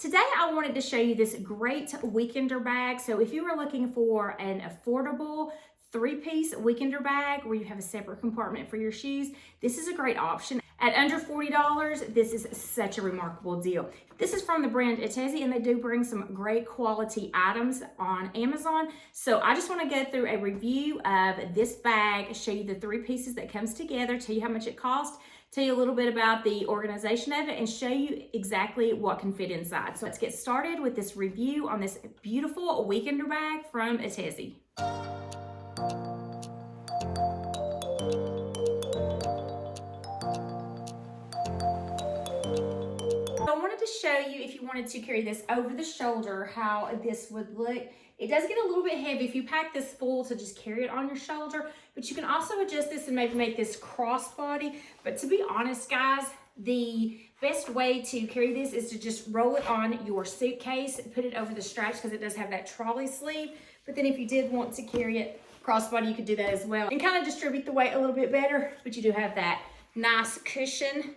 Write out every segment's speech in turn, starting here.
Today I wanted to show you this great weekender bag. So if you are looking for an affordable three-piece weekender bag where you have a separate compartment for your shoes, this is a great option. At under $40, this is such a remarkable deal. This is from the brand Etezi, and they do bring some great quality items on Amazon. So I just want to go through a review of this bag, show you the three pieces that comes together, tell you how much it costs, tell you a little bit about the organization of it, and show you exactly what can fit inside. So let's get started with this review on this beautiful weekender bag from Etezi. I wanted to show you, if you wanted to carry this over the shoulder, how this would look. It does get a little bit heavy if you pack this full to just carry it on your shoulder, but you can also adjust this and maybe make this crossbody. But to be honest, guys, the best way to carry this is to just roll it on your suitcase, put it over the straps because it does have that trolley sleeve. But then if you did want to carry it crossbody, you could do that as well and kind of distribute the weight a little bit better. But you do have that nice cushion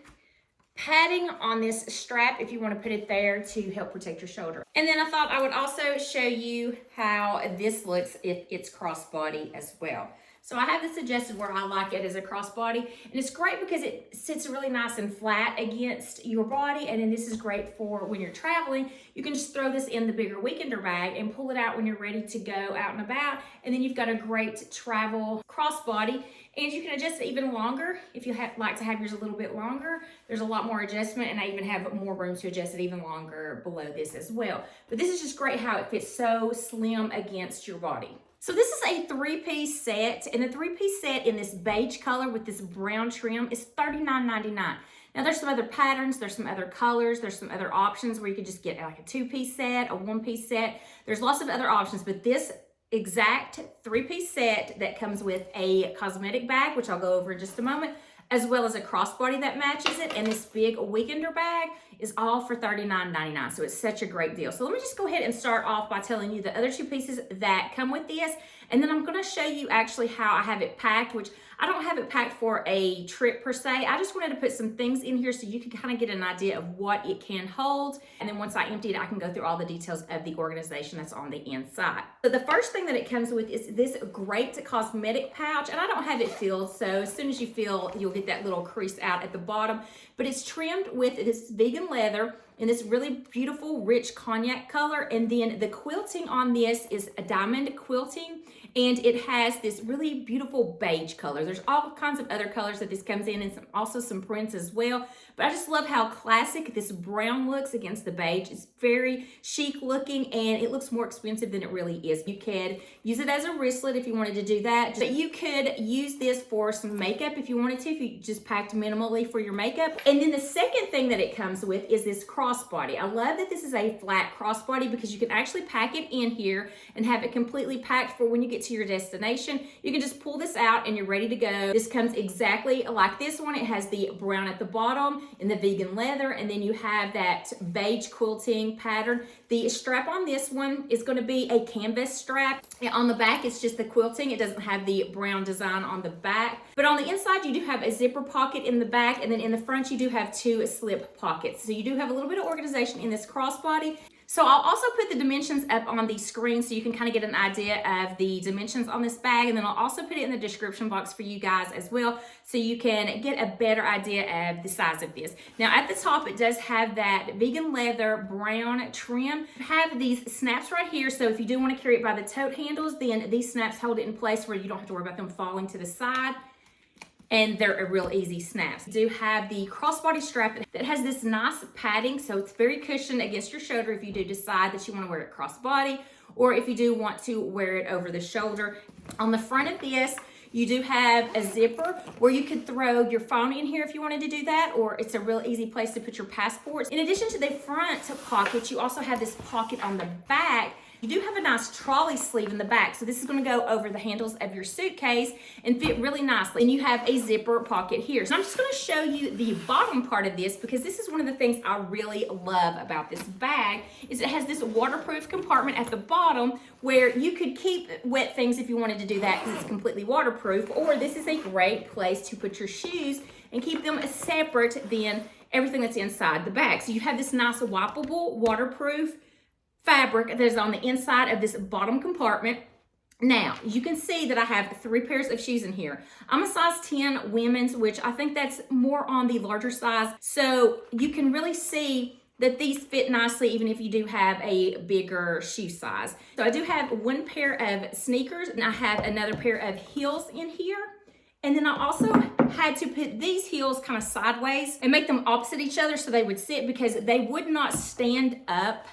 padding on this strap if you want to put it there to help protect your shoulder. And then I thought I would also show you how this looks if it's crossbody as well. So I have this adjusted where I like it as a crossbody, and it's great because it sits really nice and flat against your body. And then this is great for when you're traveling. You can just throw this in the bigger weekender bag and pull it out when you're ready to go out and about. And then you've got a great travel crossbody. And you can adjust it even longer if you like to have yours a little bit longer. There's a lot more adjustment, and I even have more room to adjust it even longer below this as well. But this is just great how it fits so slim against your body. So this is a three-piece set, and the three-piece set in this beige color with this brown trim is $39.99. Now there's some other patterns, there's some other colors, there's some other options where you could just get like a two-piece set, a one-piece set. There's lots of other options, but this exact three-piece set that comes with a cosmetic bag, which I'll go over in just a moment, as well as a crossbody that matches it, and this big weekender bag is all for $39.99. So it's such a great deal. So let me just go ahead and start off by telling you the other two pieces that come with this, and then I'm gonna show you actually how I have it packed, which I don't have it packed for a trip per se. I just wanted to put some things in here so you can kind of get an idea of what it can hold. And then once I empty it, I can go through all the details of the organization that's on the inside. So the first thing that it comes with is this great cosmetic pouch, and I don't have it filled, so as soon as you fill, you'll get that little crease out at the bottom. But it's trimmed with this vegan leather in this really beautiful, rich cognac color. And then the quilting on this is a diamond quilting, and it has this really beautiful beige color. There's all kinds of other colors that this comes in, and also some prints as well. But I just love how classic this brown looks against the beige. It's very chic looking, and it looks more expensive than it really is. You could use it as a wristlet if you wanted to do that. But you could use this for some makeup if you wanted to, if you just packed minimally for your makeup. And then the second thing that it comes with is this crossbody. I love that this is a flat crossbody because you can actually pack it in here and have it completely packed for when you get to your destination. You can just pull this out and you're ready to go. This comes exactly like this one. It has the brown at the bottom and the vegan leather, and then you have that beige quilting pattern. The strap on this one is going to be a canvas strap. And on the back, it's just the quilting. It doesn't have the brown design on the back. But on the inside, you do have a zipper pocket in the back, and then in the front, you do have two slip pockets. So you do have a little bit of organization in this crossbody. So I'll also put the dimensions up on the screen so you can kind of get an idea of the dimensions on this bag, and then I'll also put it in the description box for you guys as well so you can get a better idea of the size of this. Now at the top, it does have that vegan leather brown trim. You have these snaps right here, so if you do want to carry it by the tote handles, then these snaps hold it in place where you don't have to worry about them falling to the side. And they're a real easy snaps. You do have the crossbody strap that has this nice padding, so it's very cushioned against your shoulder if you do decide that you want to wear it crossbody, or if you do want to wear it over the shoulder. On the front of this, you do have a zipper where you could throw your phone in here if you wanted to do that, or it's a real easy place to put your passports. In addition to the front pocket, you also have this pocket on the back. You do have a nice trolley sleeve in the back, so this is going to go over the handles of your suitcase and fit really nicely. And you have a zipper pocket here. So I'm just going to show you the bottom part of this because this is one of the things I really love about this bag is it has this waterproof compartment at the bottom where you could keep wet things if you wanted to do that because it's completely waterproof, or this is a great place to put your shoes and keep them separate than everything that's inside the bag. So you have this nice wipeable, waterproof fabric that is on the inside of this bottom compartment. Now, you can see that I have 3 pairs of shoes in here. I'm a size 10 women's, which I think that's more on the larger size. So you can really see that these fit nicely even if you do have a bigger shoe size. So I do have 1 pair of sneakers, and I have another pair of heels in here. And then I also had to put these heels kind of sideways and make them opposite each other so they would sit, because they would not stand up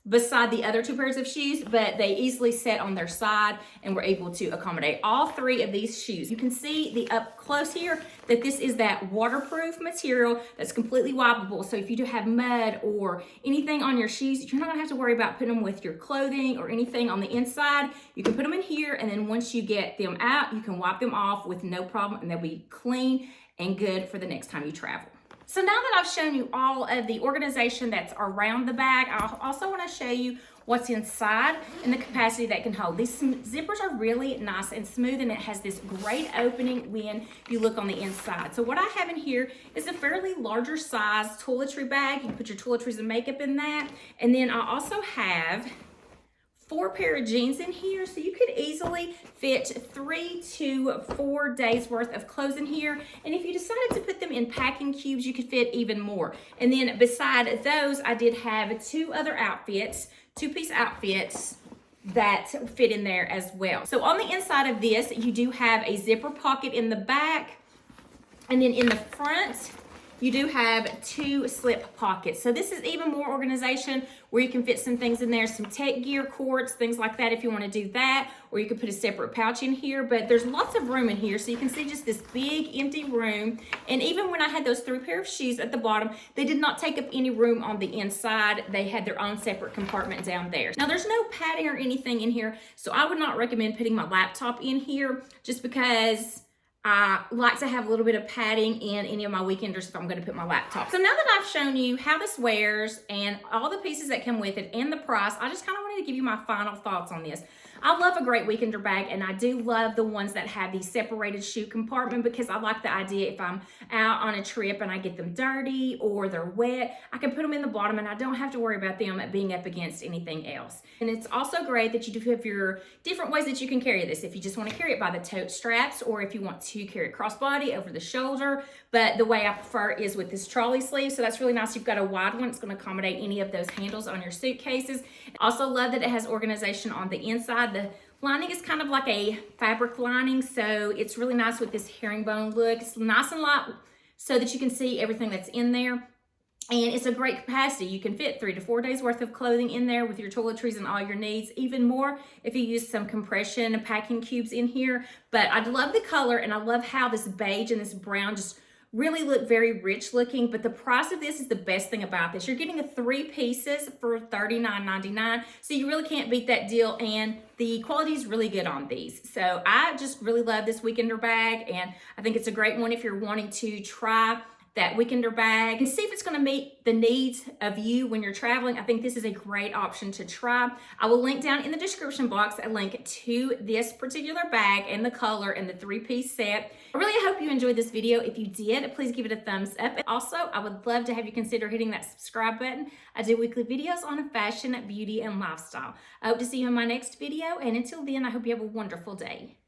beside the other 2 pairs of shoes, but they easily sat on their side and were able to accommodate all 3 of these shoes. You can see the up close here that this is that waterproof material that's completely wipeable. So if you do have mud or anything on your shoes, you're not gonna have to worry about putting them with your clothing or anything on the inside. You can put them in here, and then once you get them out, you can wipe them off with no problem, and they'll be clean and good for the next time you travel. So now that I've shown you all of the organization that's around the bag, I also want to show you what's inside and the capacity that can hold. These zippers are really nice and smooth, and it has this great opening when you look on the inside. So what I have in here is a fairly larger size toiletry bag. You can put your toiletries and makeup in that. And then I also have 4 pair of jeans in here, so you could easily fit 3 to 4 days worth of clothes in here. And if you decided to put them in packing cubes, you could fit even more. And then beside those, I did have 2 other outfits, 2-piece outfits that fit in there as well. So on the inside of this, you do have a zipper pocket in the back, and then in the front, you do have 2 slip pockets. So this is even more organization where you can fit some things in there, some tech gear, cords, things like that if you want to do that, or you could put a separate pouch in here. But there's lots of room in here, so you can see just this big empty room. And even when I had those 3 pair of shoes at the bottom, they did not take up any room on the inside. They had their own separate compartment down there. Now there's no padding or anything in here, so I would not recommend putting my laptop in here, just because I like to have a little bit of padding in any of my weekenders if I'm going to put my laptop. So now that I've shown you how this wears and all the pieces that come with it and the price, I just kind of wanted to give you my final thoughts on this. I love a great weekender bag, and I do love the ones that have the separated shoe compartment, because I like the idea if I'm out on a trip and I get them dirty or they're wet, I can put them in the bottom and I don't have to worry about them being up against anything else. And it's also great that you do have your different ways that you can carry this. If you just want to carry it by the tote straps, or if you want to carry it crossbody over the shoulder. But the way I prefer is with this trolley sleeve. So that's really nice. You've got a wide one. It's going to accommodate any of those handles on your suitcases. Also love that it has organization on the inside. The lining is kind of like a fabric lining, so it's really nice with this herringbone look. It's nice and light so that you can see everything that's in there. And it's a great capacity. You can fit 3 to 4 days worth of clothing in there with your toiletries and all your needs, even more if you use some compression and packing cubes in here. But I love the color, and I love how this beige and this brown just really look very rich looking. But the price of this is the best thing about this. You're getting the 3 pieces for $39.99, so you really can't beat that deal, and the quality is really good on these. So I just really love this weekender bag, and I think it's a great one if you're wanting to try that weekender bag and see if it's going to meet the needs of you when you're traveling. I think this is a great option to try. I will link down in the description box a link to this particular bag and the color and the 3-piece set. I really hope you enjoyed this video. If you did, please give it a thumbs up. Also, I would love to have you consider hitting that subscribe button. I do weekly videos on fashion, beauty, and lifestyle. I hope to see you in my next video, and until then, I hope you have a wonderful day.